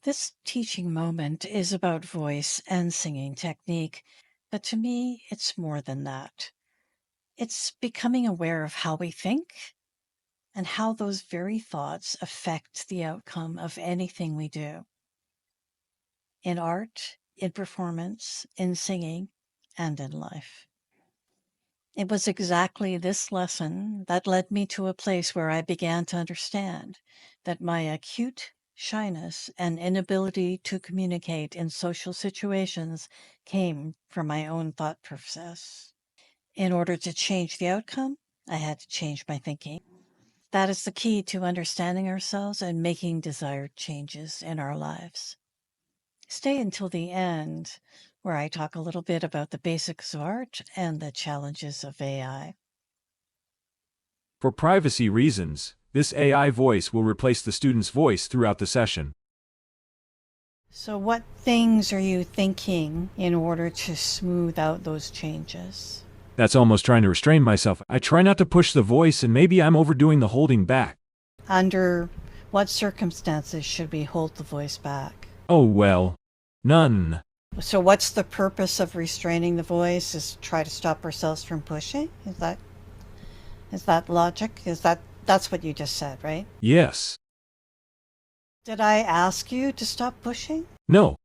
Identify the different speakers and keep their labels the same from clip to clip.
Speaker 1: This teaching moment is about voice and singing technique, but to me, it's more than that. It's becoming aware of how we think and how those very thoughts affect the outcome of anything we do in art, in performance, in singing, and in life. It was exactly this lesson that led me to a place where I began to understand that my acute shyness and inability to communicate in social situations came from my own thought process. In order to change the outcome, I had to change my thinking. That is the key to understanding ourselves and making desired changes in our lives. Stay until the end, where I talk a little bit about the basics of art and the challenges of AI.
Speaker 2: For privacy reasons, this AI voice will replace the student's voice throughout the session.
Speaker 1: So, what things are you thinking in order to smooth out those changes?
Speaker 2: That's almost trying to restrain myself. I try not to push the voice, and maybe I'm overdoing the holding back.
Speaker 1: Under what circumstances should we hold the voice back?
Speaker 2: Oh well. None.
Speaker 1: So, what's the purpose of restraining the voice? Is try to stop ourselves from pushing? Is that logic? That's what you just said, right?
Speaker 2: Yes.
Speaker 1: Did I ask you to stop pushing?
Speaker 2: No.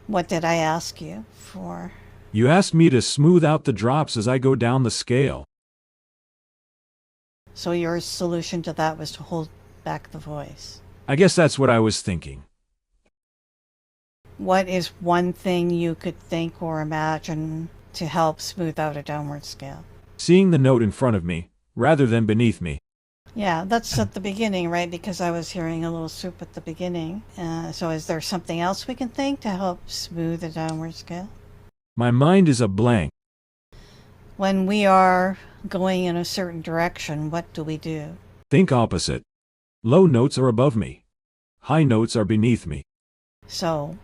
Speaker 1: What did I ask you for?
Speaker 2: You asked me to smooth out the drops as I go down the scale.
Speaker 1: So your solution to that was to hold back the voice.
Speaker 2: I guess that's what I was thinking.
Speaker 1: What is one thing you could think or imagine to help smooth out a downward scale?
Speaker 2: Seeing the note in front of me, rather than beneath me.
Speaker 1: Yeah, that's at the beginning, right? Because I was hearing a little soup at the beginning. So is there something else we can think to help smooth the downward scale?
Speaker 2: My mind is a blank.
Speaker 1: When we are going in a certain direction, what do we do?
Speaker 2: Think opposite. Low notes are above me. High notes are beneath me.
Speaker 1: So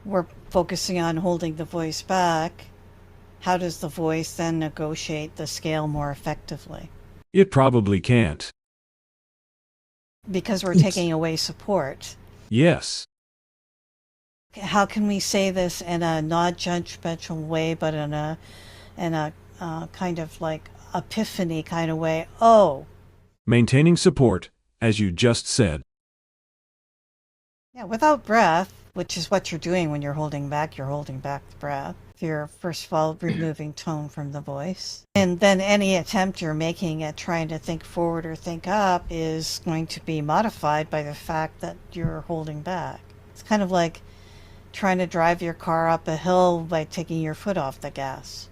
Speaker 1: we're focusing on holding the voice back. How does the voice then negotiate the scale more effectively?
Speaker 2: It probably can't.
Speaker 1: Because we're taking away support.
Speaker 2: Yes.
Speaker 1: How can we say this in a non-judgmental way, but in a kind of like epiphany kind of way? Oh,
Speaker 2: Maintaining support, as you just said.
Speaker 1: yeah, without breath, which is what you're doing when you're holding back the breath. You're first of all removing tone from the voice. And then any attempt you're making at trying to think forward or think up is going to be modified by the fact that you're holding back. It's kind of like trying to drive your car up a hill by taking your foot off the gas.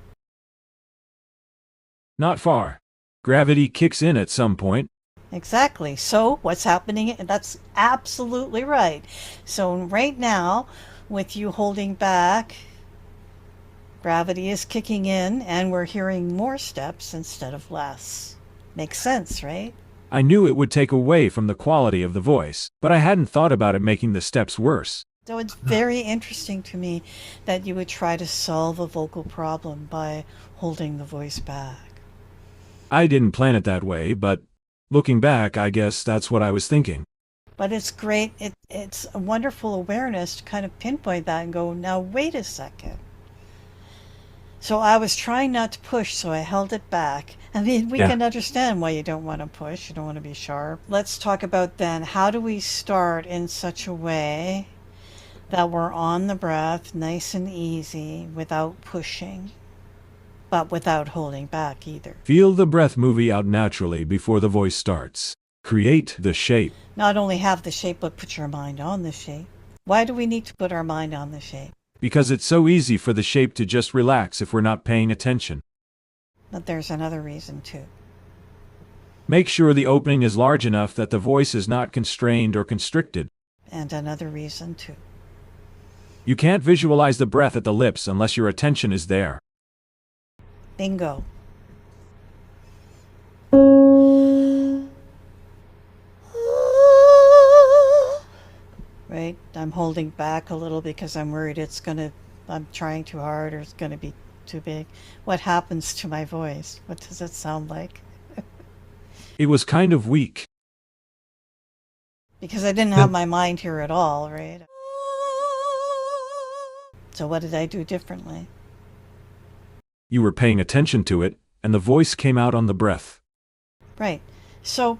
Speaker 2: Not far. Gravity kicks in at some point.
Speaker 1: Exactly. So what's happening? That's absolutely right. So right now, with you holding back, gravity is kicking in and we're hearing more steps instead of less. Makes sense, right?
Speaker 2: I knew it would take away from the quality of the voice, but I hadn't thought about it making the steps worse.
Speaker 1: So it's very interesting to me that you would try to solve a vocal problem by holding the voice back.
Speaker 2: I didn't plan it that way, but looking back, I guess that's what I was thinking.
Speaker 1: But it's great. It's a wonderful awareness to kind of pinpoint that and go, now wait a second. So I was trying not to push, so I held it back. I mean, we
Speaker 2: Yeah.
Speaker 1: can understand why you don't want to push. You don't want to be sharp. Let's talk about then, how do we start in such a way that we're on the breath, nice and easy, without pushing, but without holding back either.
Speaker 2: Feel the breath moving out naturally before the voice starts. Create the shape.
Speaker 1: Not only have the shape, but put your mind on the shape. Why do we need to put our mind on the shape?
Speaker 2: Because it's so easy for the shape to just relax if we're not paying attention.
Speaker 1: But there's another reason too.
Speaker 2: Make sure the opening is large enough that the voice is not constrained or constricted.
Speaker 1: And another reason too.
Speaker 2: You can't visualize the breath at the lips unless your attention is there.
Speaker 1: Bingo. Right? I'm holding back a little because I'm worried I'm trying too hard or it's going to be too big. What happens to my voice? What does it sound like?
Speaker 2: It was kind of weak.
Speaker 1: because I didn't have my mind here at all, right? So what did I do differently?
Speaker 2: You were paying attention to it, and the voice came out on the breath.
Speaker 1: Right. So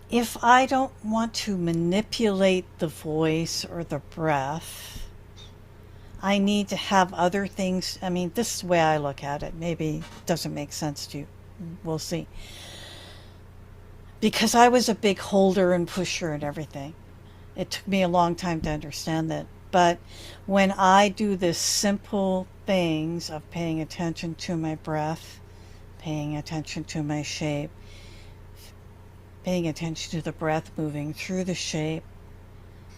Speaker 1: if I don't want to manipulate the voice or the breath, I need to have other things. I mean, this is the way I look at it. Maybe it doesn't make sense to you. We'll see. Because I was a big holder and pusher and everything. It took me a long time to understand that. But when I do the simple things of paying attention to my breath, paying attention to my shape, paying attention to the breath moving through the shape,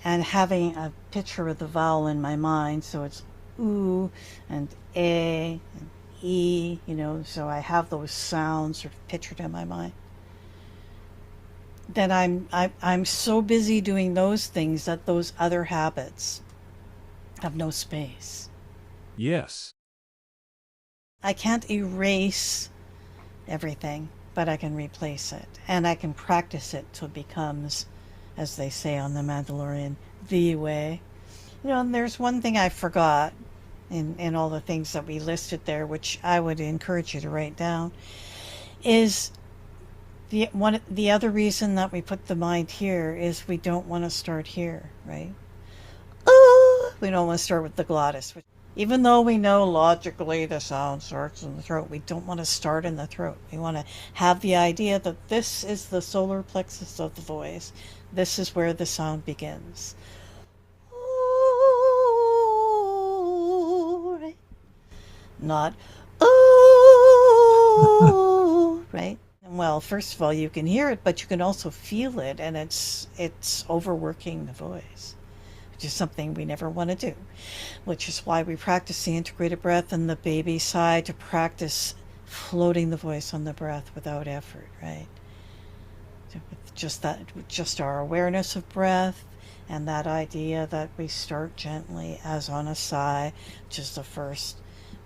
Speaker 1: and having a picture of the vowel in my mind, so it's oo and a and e, so I have those sounds sort of pictured in my mind. Then I'm so busy doing those things that those other habits have no space.
Speaker 2: Yes.
Speaker 1: I can't erase everything, but I can replace it, and I can practice it till it becomes, as they say on The Mandalorian, the way. And there's one thing I forgot in all the things that we listed there, which I would encourage you to write down, is the other reason that we put the mind here is we don't want to start here, right? We don't want to start with the glottis. Even though we know logically the sound starts in the throat, we don't want to start in the throat. We want to have the idea that this is the solar plexus of the voice. This is where the sound begins. Right? Not right? Well, first of all, you can hear it, but you can also feel it, and it's overworking the voice, which is something we never want to do, which is why we practice the integrated breath and the baby side to practice floating the voice on the breath without effort, right? Just our awareness of breath and that idea that we start gently as on a sigh, which is the first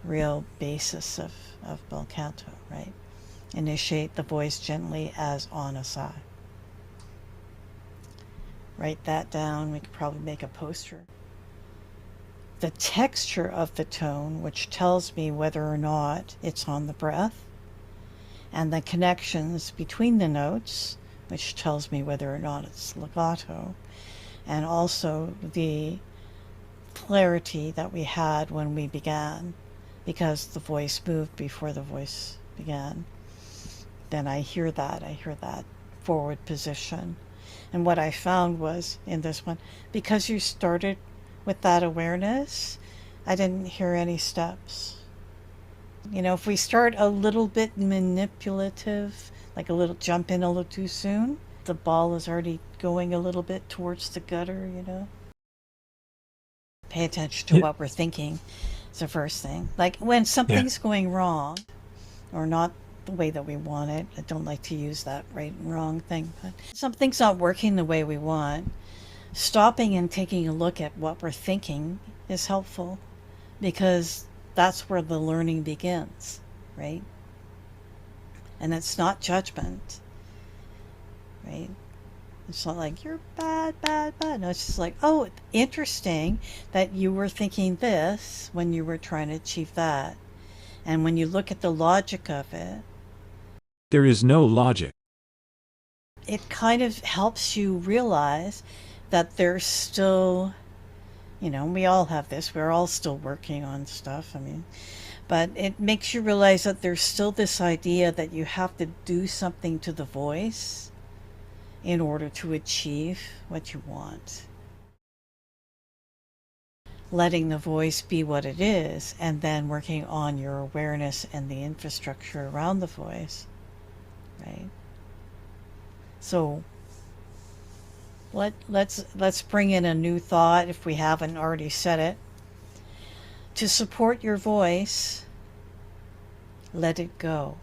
Speaker 1: real basis of bel canto, right? Initiate the voice gently as on a sigh. Write that down. We could probably make a poster. The texture of the tone, which tells me whether or not it's on the breath, and the connections between the notes, which tells me whether or not it's legato, and also the clarity that we had when we began, because the voice moved before the voice began. Then I hear that forward position. And what I found was in this one, because you started with that awareness, I didn't hear any steps. If we start a little bit manipulative, like a little jump in a little too soon, the ball is already going a little bit towards the gutter. Pay attention to
Speaker 2: Yeah.
Speaker 1: what we're thinking is the first thing. Like when
Speaker 2: Yeah.
Speaker 1: something's going wrong or not the way that we want it. I don't like to use that right and wrong thing, but something's not working the way we want. Stopping and taking a look at what we're thinking is helpful, because that's where the learning begins, right? And it's not judgment, right? It's not like you're bad, bad, bad. No, it's just like, oh, interesting that you were thinking this when you were trying to achieve that. And when you look at the logic of it,
Speaker 2: There is no logic.
Speaker 1: it kind of helps you realize that there's still, we all have this, we're all still working on stuff. But it makes you realize that there's still this idea that you have to do something to the voice in order to achieve what you want. Letting the voice be what it is, and then working on your awareness and the infrastructure around the voice, right? So let's bring in a new thought if we haven't already said it. To support your voice, let it go,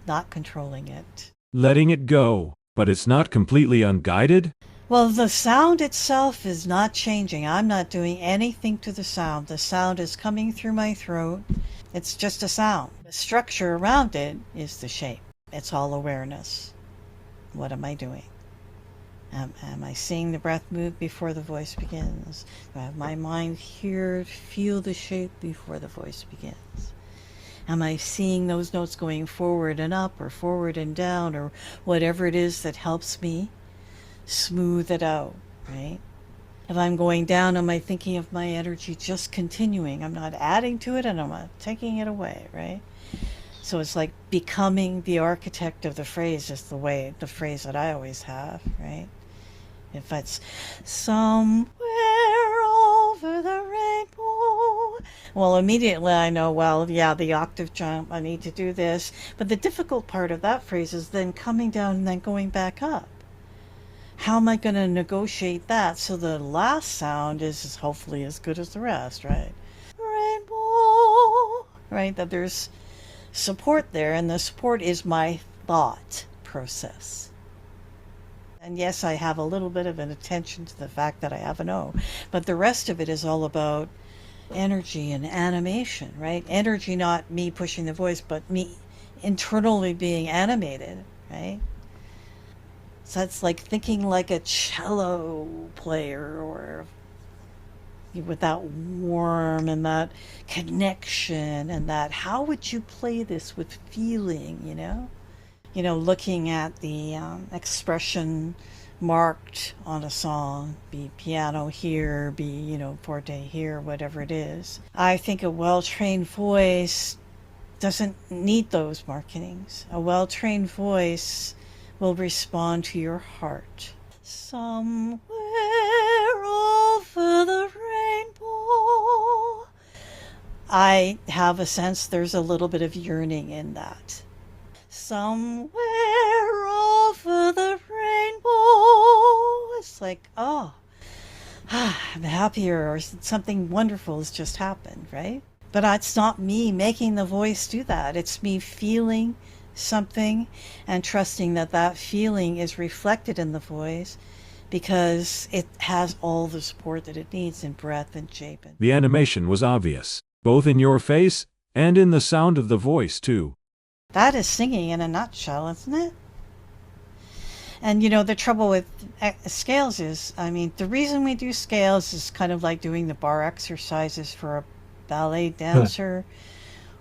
Speaker 1: not controlling it.
Speaker 2: Letting it go, but it's not completely unguided?
Speaker 1: Well, the sound itself is not changing. I'm not doing anything to the sound. The sound is coming through my throat. It's just a sound. The structure around it is the shape. It's all awareness. What am I doing? Am I seeing the breath move before the voice begins? Do I have my mind here to feel the shape before the voice begins? Am I seeing those notes going forward and up or forward and down or whatever it is that helps me smooth it out, right? If I'm going down, am I thinking of my energy just continuing? I'm not adding to it and I'm not taking it away, right? So it's like becoming the architect of the phrase is the phrase that I always have, right? If it's somewhere over the rainbow, well, immediately I know, well, yeah, the octave jump, I need to do this. But the difficult part of that phrase is then coming down and then going back up. How am I going to negotiate that so the last sound is hopefully as good as the rest, right? Rainbow, right? That there's support there, and the support is my thought process. And yes, I have a little bit of an attention to the fact that I have an O, but the rest of it is all about energy and animation, right? Energy, not me pushing the voice, but me internally being animated, right? So it's like thinking like a cello player or with that warmth and that connection and that how would you play this with feeling, you know? You know, looking at the expression marked on a song, be piano here, be, you know, forte here, whatever it is. I think a well trained voice doesn't need those markings. A well trained voice will respond to your heart. Somewhere over the rainbow. I have a sense there's a little bit of yearning in that. Somewhere over the rainbow. It's like, oh, I'm happier, or something wonderful has just happened, right? But it's not me making the voice do that. It's me feeling something and trusting that that feeling is reflected in the voice because it has all the support that it needs in breath and shape.
Speaker 2: The animation was obvious, both in your face and in the sound of the voice, too.
Speaker 1: That is singing in a nutshell, isn't it? And you know, the trouble with scales is, I mean, the reason we do scales is kind of like doing the bar exercises for a ballet dancer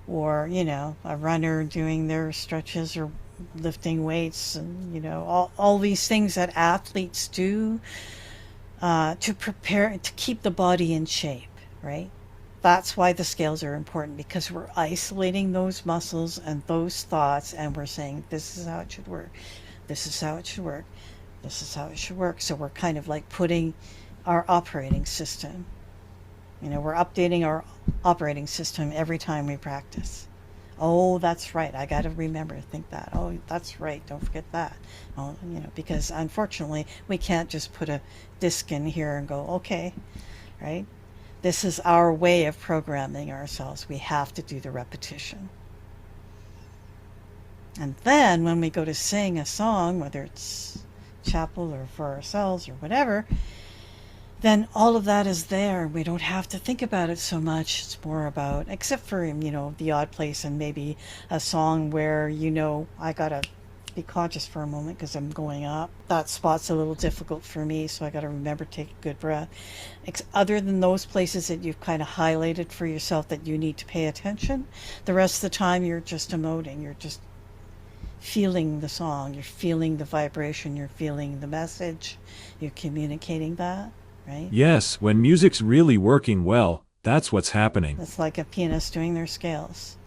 Speaker 1: or, you know, a runner doing their stretches or lifting weights and, you know, all these things that athletes do to prepare, to keep the body in shape, right? That's why the scales are important because we're isolating those muscles and those thoughts and we're saying, this is how it should work. This is how it should work. This is how it should work. So we're kind of like putting our operating system, you know, we're updating our operating system every time we practice. Oh, that's right. I got to remember, think that. Oh, that's right. Don't forget that. Oh, you know, because unfortunately we can't just put a disc in here and go, okay, right? This is our way of programming ourselves. We have to do the repetition. And then when we go to sing a song, whether it's chapel or for ourselves or whatever, then all of that is there. We don't have to think about it so much. It's more about, except for, you know, the odd place and maybe a song where, you know, I gotta be conscious for a moment because I'm going up. That spot's a little difficult for me, so I gotta remember to take a good breath. Other than those places that you've kind of highlighted for yourself that you need to pay attention, the rest of the time you're just emoting. You're just feeling the song. You're feeling the vibration. You're feeling the message. You're communicating that. Right?
Speaker 2: Yes, when music's really working well, that's what's happening.
Speaker 1: It's like a pianist doing their scales.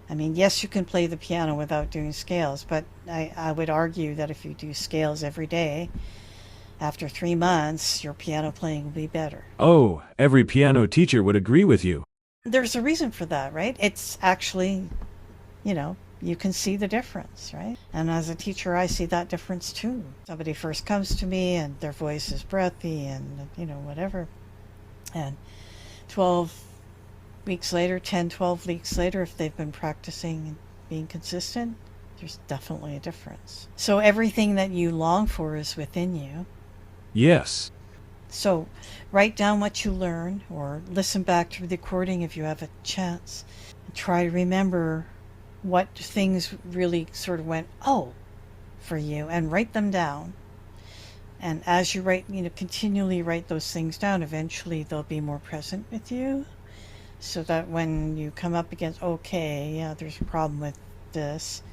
Speaker 1: I mean, yes, you can play the piano without doing scales, but I would argue that if you do scales every day, after 3 months, your piano playing will be better.
Speaker 2: Oh, every piano teacher would agree with you.
Speaker 1: There's a reason for that, right? It's actually, you know, you can see the difference, right? And as a teacher, I see that difference too. Somebody first comes to me and their voice is breathy and, you know, whatever. And 12 weeks later, 10, 12 weeks later, if they've been practicing and being consistent, there's definitely a difference. So everything that you long for is within you.
Speaker 2: Yes.
Speaker 1: So write down what you learn or listen back to the recording if you have a chance. And try to remember what things really sort of went, oh, for you, and write them down. And as you write, continually write those things down, eventually they'll be more present with you. So that when you come up against, okay, yeah, there's a problem with this.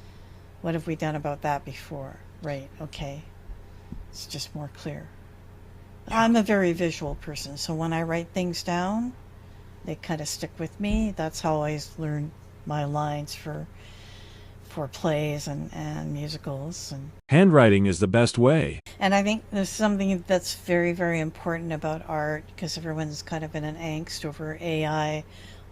Speaker 1: What have we done about that before? Right, okay. It's just more clear.
Speaker 2: Yeah.
Speaker 1: I'm a very visual person, so when I write things down, they kind of stick with me. That's how I learn my lines for plays and musicals.
Speaker 2: Handwriting is the best way.
Speaker 1: And I think there's something that's very, very important about art because everyone's kind of in an angst over AI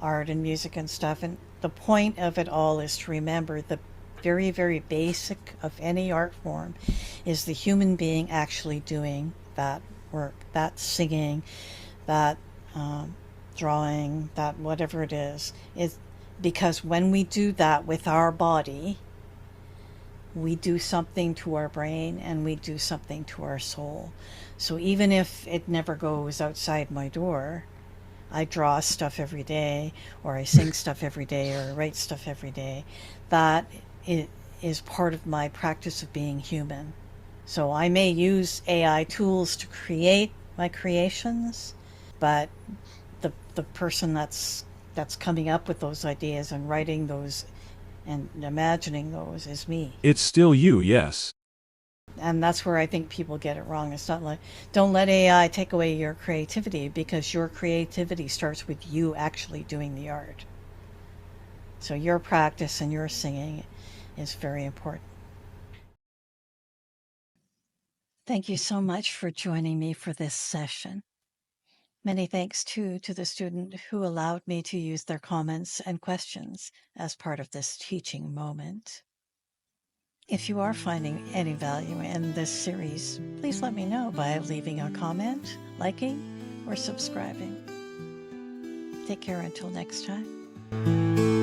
Speaker 1: art and music and stuff. And the point of it all is to remember the very, very basic of any art form is the human being actually doing that work, that singing, that drawing, that whatever it is because when we do that with our body, we do something to our brain and we do something to our soul. So even if it never goes outside my door, I draw stuff every day, or I sing stuff every day, or I write stuff every day. That is part of my practice of being human. So I may use AI tools to create my creations, but the person that's coming up with those ideas and writing those and imagining those is me.
Speaker 2: It's still you, yes.
Speaker 1: And that's where I think people get it wrong. It's not like, don't let AI take away your creativity because your creativity starts with you actually doing the art. So your practice and your singing is very important. Thank you so much for joining me for this session. Many thanks too to the student who allowed me to use their comments and questions as part of this teaching moment. If you are finding any value in this series, please let me know by leaving a comment, liking, or subscribing. Take care until next time.